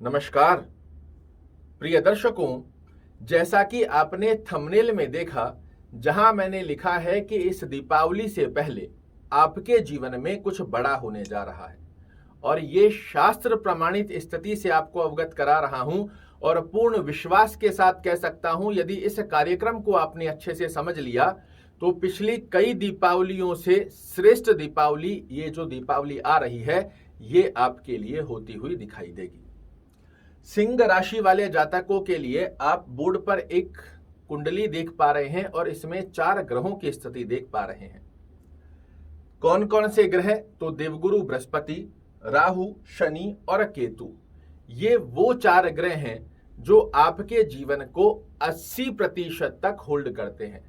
नमस्कार प्रिय दर्शकों, जैसा कि आपने थंबनेल में देखा, जहां मैंने लिखा है कि इस दीपावली से पहले आपके जीवन में कुछ बड़ा होने जा रहा है और ये शास्त्र प्रमाणित स्थिति से आपको अवगत करा रहा हूं और पूर्ण विश्वास के साथ कह सकता हूं, यदि इस कार्यक्रम को आपने अच्छे से समझ लिया तो पिछली कई दीपावलियों से श्रेष्ठ दीपावली, ये जो दीपावली आ रही है, ये आपके लिए होती हुई दिखाई देगी। सिंह राशि वाले जातकों के लिए आप बोर्ड पर एक कुंडली देख पा रहे हैं और इसमें 4 ग्रहों की स्थिति देख पा रहे हैं। कौन कौन से ग्रह? तो देवगुरु बृहस्पति, राहु, शनि और केतु, ये वो 4 ग्रह हैं जो आपके जीवन को 80% तक होल्ड करते हैं।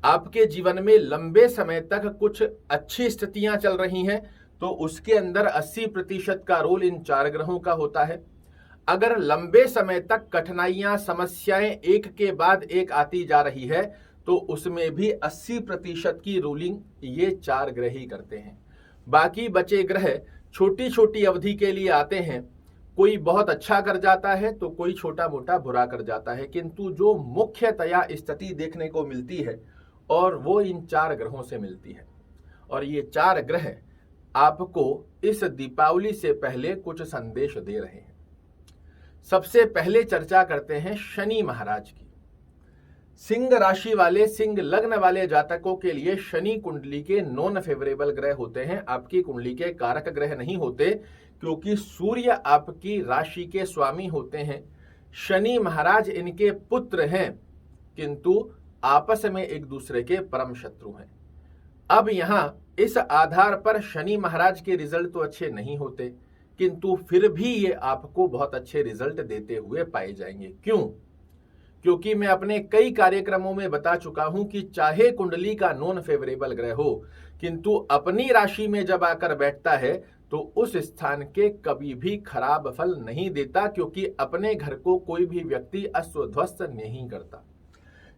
आपके जीवन में लंबे समय तक कुछ अच्छी स्थितियां चल रही हैं तो उसके अंदर 80% का रोल इन 4 ग्रहों का होता है। अगर लंबे समय तक कठिनाइयां, समस्याएं एक के बाद एक आती जा रही है तो उसमें भी 80% की रूलिंग ये 4 ग्रह ही करते हैं। बाकी बचे ग्रह छोटी छोटी अवधि के लिए आते हैं, कोई बहुत अच्छा कर जाता है तो कोई छोटा मोटा बुरा कर जाता है, किंतु जो मुख्यतया स्थिति देखने को मिलती है और वो इन 4 ग्रहों से मिलती है। और ये 4 ग्रह आपको इस दीपावली से पहले कुछ संदेश दे रहे हैं। सबसे पहले चर्चा करते हैं शनि महाराज की। सिंह राशि वाले, सिंह लग्न वाले जातकों के लिए शनि कुंडली के नॉन फेवरेबल ग्रह होते हैं, आपकी कुंडली के कारक ग्रह नहीं होते, क्योंकि सूर्य आपकी राशि के स्वामी होते हैं। शनि महाराज इनके पुत्र हैं, किंतु आपस में एक दूसरे के परम शत्रु हैं। अब यहां इस आधार पर शनि महाराज के रिजल्ट तो अच्छे नहीं होते, किंतु फिर भी ये आपको बहुत अच्छे रिजल्ट देते हुए पाए जाएंगे। क्यों? क्योंकि मैं अपने कई कार्यक्रमों में बता चुका हूं कि चाहे कुंडली का नॉन फेवरेबल ग्रह हो, किंतु अपनी राशि में जब आकर बैठता है तो उस स्थान के कभी भी खराब फल नहीं देता, क्योंकि अपने घर को कोई भी व्यक्ति अस्वस्थ नहीं करता।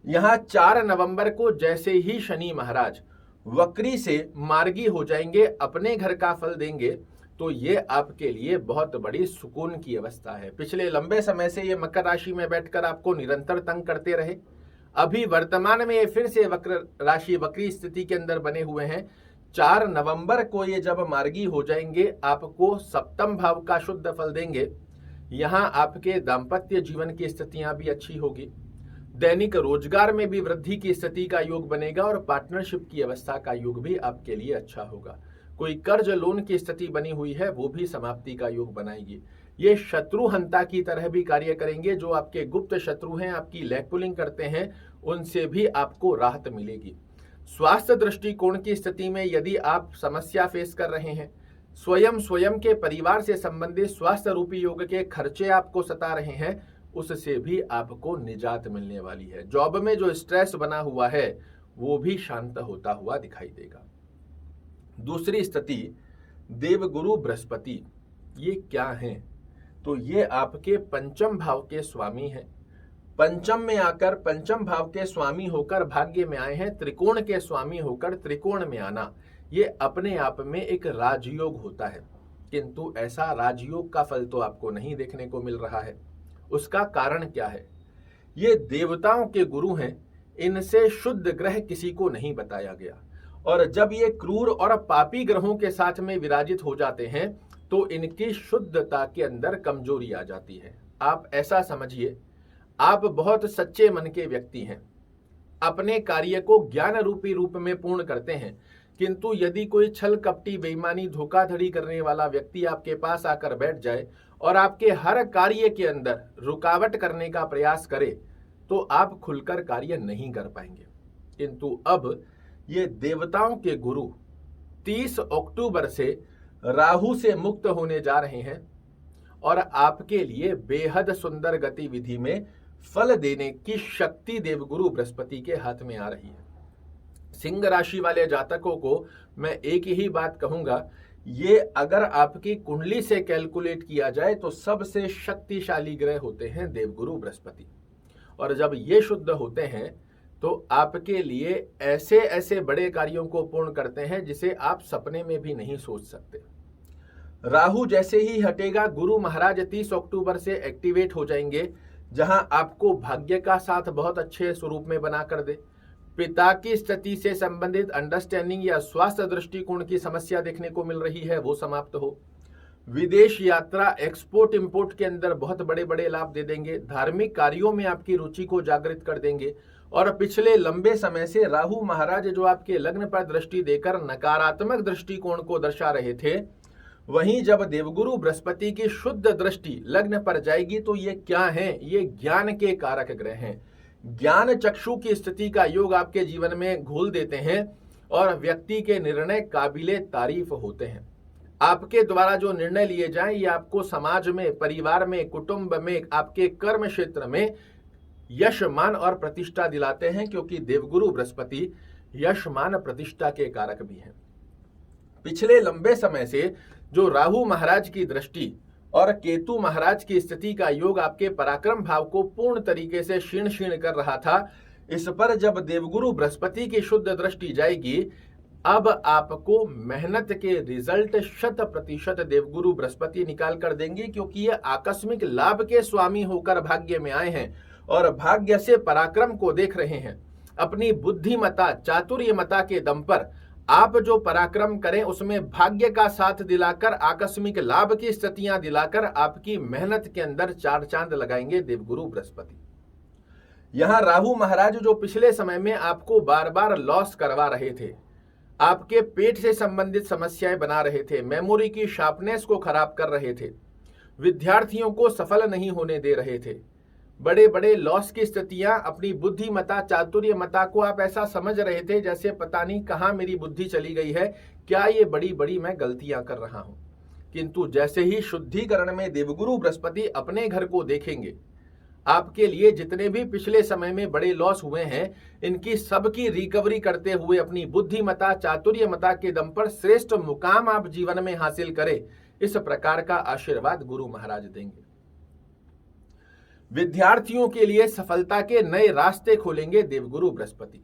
यहां 4 नवंबर को जैसे ही शनि महाराज वक्री से मार्गी हो जाएंगे, अपने घर का फल देंगे, तो ये आपके लिए बहुत बड़ी सुकून की अवस्था है। पिछले लंबे समय से ये मकर राशि में बैठकर आपको निरंतर तंग करते रहे, अभी वर्तमान में ये फिर से वक्र राशि, वक्री स्थिति के अंदर बने हुए हैं। 4 नवंबर को ये जब मार्गी हो जाएंगे, आपको सप्तम भाव का शुद्ध फल देंगे। यहां आपके दाम्पत्य जीवन की स्थितियां भी अच्छी होगी, दैनिक रोजगार में भी वृद्धि की स्थिति का योग बनेगा और पार्टनरशिप की अवस्था का योग भी आपके लिए अच्छा होगा। कोई कर्ज लोन की स्थिति बनी हुई है वो भी समाप्ति का योग बनाएगी। ये शत्रु हंता की तरह भी कार्य करेंगे, जो आपके गुप्त शत्रु हैं, आपकी लैग पुलिंग करते हैं, उनसे भी आपको राहत मिलेगी। स्वास्थ्य दृष्टिकोण की स्थिति में यदि आप समस्या फेस कर रहे हैं, स्वयं के परिवार से संबंधित स्वास्थ्य रूपी योग के खर्चे आपको सता रहे हैं, उससे भी आपको निजात मिलने वाली है। जॉब में जो स्ट्रेस बना हुआ है वो भी शांत होता हुआ दिखाई देगा। दूसरी स्थिति देवगुरु बृहस्पति, ये क्या हैं? तो ये आपके पंचम भाव के स्वामी हैं। पंचम में आकर, पंचम भाव के स्वामी होकर भाग्य में आए हैं। त्रिकोण के स्वामी होकर त्रिकोण में आना, ये अपने आप में एक राजयोग होता है, किंतु ऐसा राजयोग का फल तो आपको नहीं देखने को मिल रहा है। उसका कारण क्या है? ये देवताओं के गुरु हैं, इनसे शुद्ध ग्रह किसी को नहीं बताया गया, और जब ये क्रूर और पापी ग्रहों के साथ में विराजित हो जाते हैं तो इनकी शुद्धता के अंदर कमजोरी आ जाती है। आप ऐसा समझिए, आप बहुत सच्चे मन के व्यक्ति हैं, अपने कार्य को ज्ञान रूपी रूप में पूर्ण करते हैं, किंतु यदि कोई छल कपटी, बेईमानी, धोखाधड़ी करने वाला व्यक्ति आपके पास आकर बैठ जाए और आपके हर कार्य के अंदर रुकावट करने का प्रयास करे तो आप खुलकर कार्य नहीं कर पाएंगे। किंतु अब ये देवताओं के गुरु 30 अक्टूबर से राहु से मुक्त होने जा रहे हैं और आपके लिए बेहद सुंदर गतिविधि में फल देने की शक्ति देवगुरु बृहस्पति के हाथ में आ रही है। सिंह राशि वाले जातकों को मैं एक ही बात कहूंगा, ये अगर आपकी कुंडली से कैलकुलेट किया जाए तो सबसे शक्तिशाली ग्रह होते हैं देवगुरु बृहस्पति, और जब ये शुद्ध होते हैं तो आपके लिए ऐसे ऐसे बड़े कार्यों को पूर्ण करते हैं जिसे आप सपने में भी नहीं सोच सकते। राहु जैसे ही हटेगा, गुरु महाराज 30 अक्टूबर से एक्टिवेट हो जाएंगे, जहां आपको भाग्य का साथ बहुत अच्छे स्वरूप में बना कर दे। पिता की स्थिति से संबंधित अंडरस्टैंडिंग या स्वास्थ्य दृष्टिकोण की समस्या देखने को मिल रही है, वो समाप्त हो। विदेश यात्रा, एक्सपोर्ट इंपोर्ट के अंदर बहुत बड़े बड़े लाभ दे देंगे। धार्मिक कार्यों में आपकी रुचि को जागृत कर देंगे। और पिछले लंबे समय से राहु महाराज जो आपके लग्न पर दृष्टि देकर नकारात्मक दृष्टिकोण को दर्शा रहे थे, वहीं जब देवगुरु बृहस्पति की शुद्ध दृष्टि लग्न पर जाएगी तो ये क्या है? ये ज्ञान के कारक ग्रह हैं। ज्ञान चक्षु की स्थिति का योग आपके जीवन में घोल देते हैं और व्यक्ति के निर्णय काबिले तारीफ होते हैं। आपके द्वारा जो निर्णय लिए जाएं, ये आपको समाज में, परिवार में, कुटुंब में, आपके कर्म क्षेत्र में यश, मान और प्रतिष्ठा दिलाते हैं, क्योंकि देवगुरु बृहस्पति यश, मान, प्रतिष्ठा के कारक भी हैं। पिछले लंबे समय से जो राहु महाराज की दृष्टि और केतु महाराज की स्थिति का योग आपके पराक्रम भाव को पूर्ण तरीके से क्षीण क्षीण कर रहा था, इस पर जब देवगुरु बृहस्पति की शुद्ध दृष्टि जाएगी, अब आपको मेहनत के रिजल्ट 100% देवगुरु बृहस्पति निकाल कर देंगे, क्योंकि ये आकस्मिक लाभ के स्वामी होकर भाग्य में आए हैं और भाग्य से पराक्रम को देख रहे हैं। अपनी बुद्धिमता, चातुर्यमता के दम पर आप जो पराक्रम करें, उसमें भाग्य का साथ दिलाकर, आकस्मिक लाभ की स्थितियां दिलाकर आपकी मेहनत के अंदर चार चांद लगाएंगे देवगुरु बृहस्पति। यहां राहु महाराज जो पिछले समय में आपको बार बार लॉस करवा रहे थे, आपके पेट से संबंधित समस्याएं बना रहे थे, मेमोरी की शार्पनेस को खराब कर रहे थे, विद्यार्थियों को सफल नहीं होने दे रहे थे, बड़े बड़े लॉस की स्थितियां, अपनी बुद्धिमता, चातुर्यमता को आप ऐसा समझ रहे थे जैसे पता नहीं कहां मेरी बुद्धि चली गई है, क्या ये बड़ी बड़ी मैं गलतियां कर रहा हूं। किंतु जैसे ही शुद्धिकरण में देवगुरु बृहस्पति अपने घर को देखेंगे, आपके लिए जितने भी पिछले समय में बड़े लॉस हुए हैं, इनकी सबकी रिकवरी करते हुए अपनी बुद्धिमता, चातुर्यमता के दम पर श्रेष्ठ मुकाम आप जीवन में हासिल करें, इस प्रकार का आशीर्वाद गुरु महाराज देंगे। विद्यार्थियों के लिए सफलता के नए रास्ते खोलेंगे देवगुरु बृहस्पति।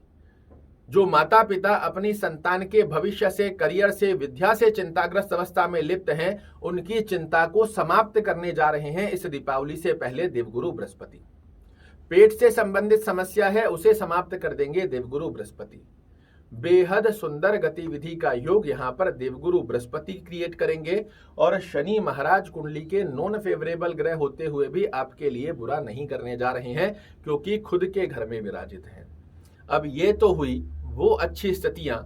जो माता पिता अपनी संतान के भविष्य से, करियर से, विद्या से चिंताग्रस्त अवस्था में लिप्त हैं, उनकी चिंता को समाप्त करने जा रहे हैं इस दीपावली से पहले देवगुरु बृहस्पति। पेट से संबंधित समस्या है, उसे समाप्त कर देंगे देवगुरु बृहस्पति। बेहद सुंदर गतिविधि का योग यहां पर देवगुरु बृहस्पति क्रिएट करेंगे और शनि महाराज कुंडली के नॉन फेवरेबल ग्रह होते हुए भी आपके लिए बुरा नहीं करने जा रहे हैं, क्योंकि खुद के घर में विराजित हैं। अब ये तो हुई वो अच्छी स्थितियां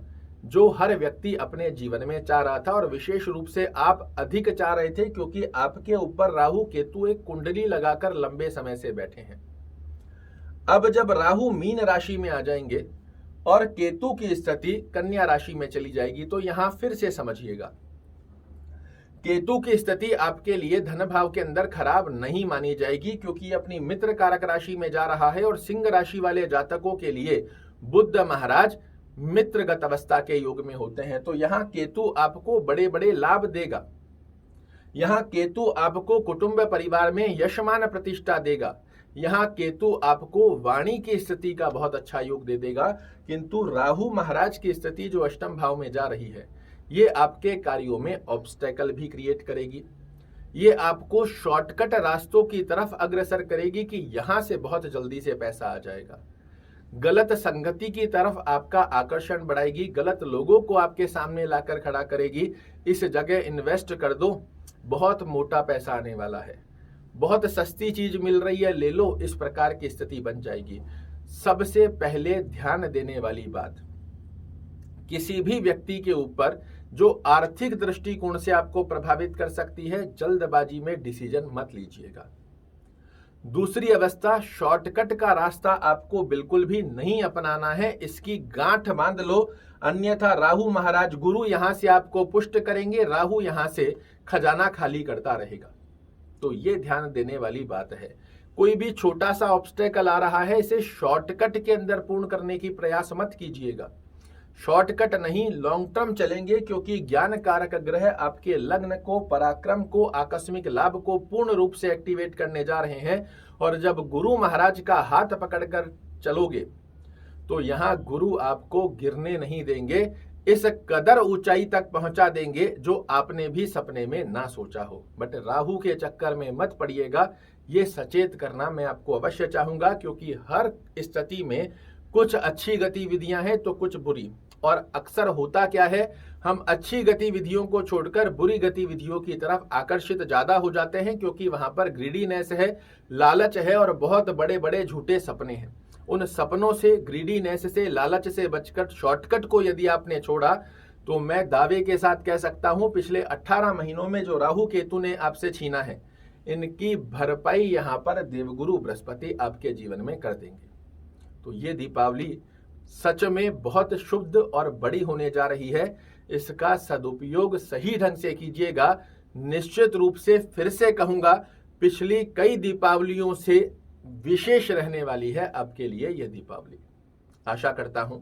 जो हर व्यक्ति अपने जीवन में चाह रहा था, और विशेष रूप से आप अधिक चाह रहे थे, क्योंकि आपके ऊपर राहु केतु एक कुंडली लगाकर लंबे समय से बैठे हैं। अब जब राहु मीन राशि में आ जाएंगे और केतु की स्थिति कन्या राशि में चली जाएगी, तो यहां फिर से समझिएगा, केतु की स्थिति आपके लिए धन भाव के अंदर खराब नहीं मानी जाएगी, क्योंकि अपनी मित्र कारक राशि में जा रहा है और सिंह राशि वाले जातकों के लिए बुध महाराज मित्रगत अवस्था के योग में होते हैं। तो यहां केतु आपको बड़े बड़े लाभ देगा। यहां केतु आपको कुटुंब परिवार में यशमान प्रतिष्ठा देगा। यहां केतु आपको वाणी की स्थिति का बहुत अच्छा योग दे देगा। किंतु राहु महाराज की स्थिति जो अष्टम भाव में जा रही है, ये आपके कार्यों में ऑब्स्टेकल भी क्रिएट करेगी। ये आपको शॉर्टकट रास्तों की तरफ अग्रसर करेगी कि यहां से बहुत जल्दी से पैसा आ जाएगा। गलत संगति की तरफ आपका आकर्षण बढ़ाएगी, गलत लोगों को आपके सामने लाकर खड़ा करेगी। इस जगह इन्वेस्ट कर दो, बहुत मोटा पैसा आने वाला है, बहुत सस्ती चीज मिल रही है, ले लो, इस प्रकार की स्थिति बन जाएगी। सबसे पहले ध्यान देने वाली बात, किसी भी व्यक्ति के ऊपर जो आर्थिक दृष्टिकोण से आपको प्रभावित कर सकती है, जल्दबाजी में डिसीजन मत लीजिएगा। दूसरी अवस्था, शॉर्टकट का रास्ता आपको बिल्कुल भी नहीं अपनाना है, इसकी गांठ बांध लो, अन्यथा राहु महाराज गुरु यहां से आपको पुष्ट करेंगे, राहु यहां से खजाना खाली करता रहेगा। तो ये ध्यान देने वाली बात है। कोई भी छोटा सा ऑब्स्टेकल आ रहा है, इसे शॉर्टकट के अंदर पूर्ण करने की प्रयास मत कीजिएगा। शॉर्टकट नहीं, लॉन्ग टर्म चलेंगे, क्योंकि ज्ञान कारक ग्रह आपके लग्न को, पराक्रम को, आकस्मिक लाभ को पूर्ण रूप से एक्टिवेट करने जा रहे हैं। और जब गुरु महाराज का हाथ पकड़कर चलोगे तो यहां गुरु आपको गिरने नहीं देंगे, इस कदर ऊंचाई तक पहुंचा देंगे जो आपने भी सपने में ना सोचा हो। बट राहु के चक्कर में मत पड़िएगा, ये सचेत करना मैं आपको अवश्य चाहूंगा, क्योंकि हर स्थिति में कुछ अच्छी गतिविधियां हैं तो कुछ बुरी। और अक्सर होता क्या है, हम अच्छी गतिविधियों को छोड़कर बुरी गतिविधियों की तरफ आकर्षित ज्यादा हो जाते हैं, क्योंकि वहां पर ग्रीडीनेस है, लालच है और बहुत बड़े बड़े झूठे सपने हैं। उन सपनों से, ग्रीडीनेस से, लालच से बचकर शॉर्टकट को यदि आपने छोड़ा तो मैं दावे के साथ कह सकता हूं पिछले 18 महीनों में जो राहु केतु ने आपसे छीना है, इनकी भरपाई यहां पर देवगुरु बृहस्पति आपके जीवन में कर देंगे। तो ये दीपावली सच में बहुत शुद्ध और बड़ी होने जा रही है। इसका सदुपयोग सही ढंग से कीजिएगा। निश्चित रूप से फिर से कहूंगा, पिछली कई दीपावलियों से विशेष रहने वाली है आपके लिए यह दीपावली। आशा करता हूं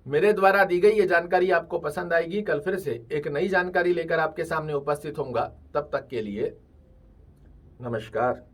मेरे द्वारा दी गई ये जानकारी आपको पसंद आएगी। कल फिर से एक नई जानकारी लेकर आपके सामने उपस्थित होऊंगा। तब तक के लिए नमस्कार।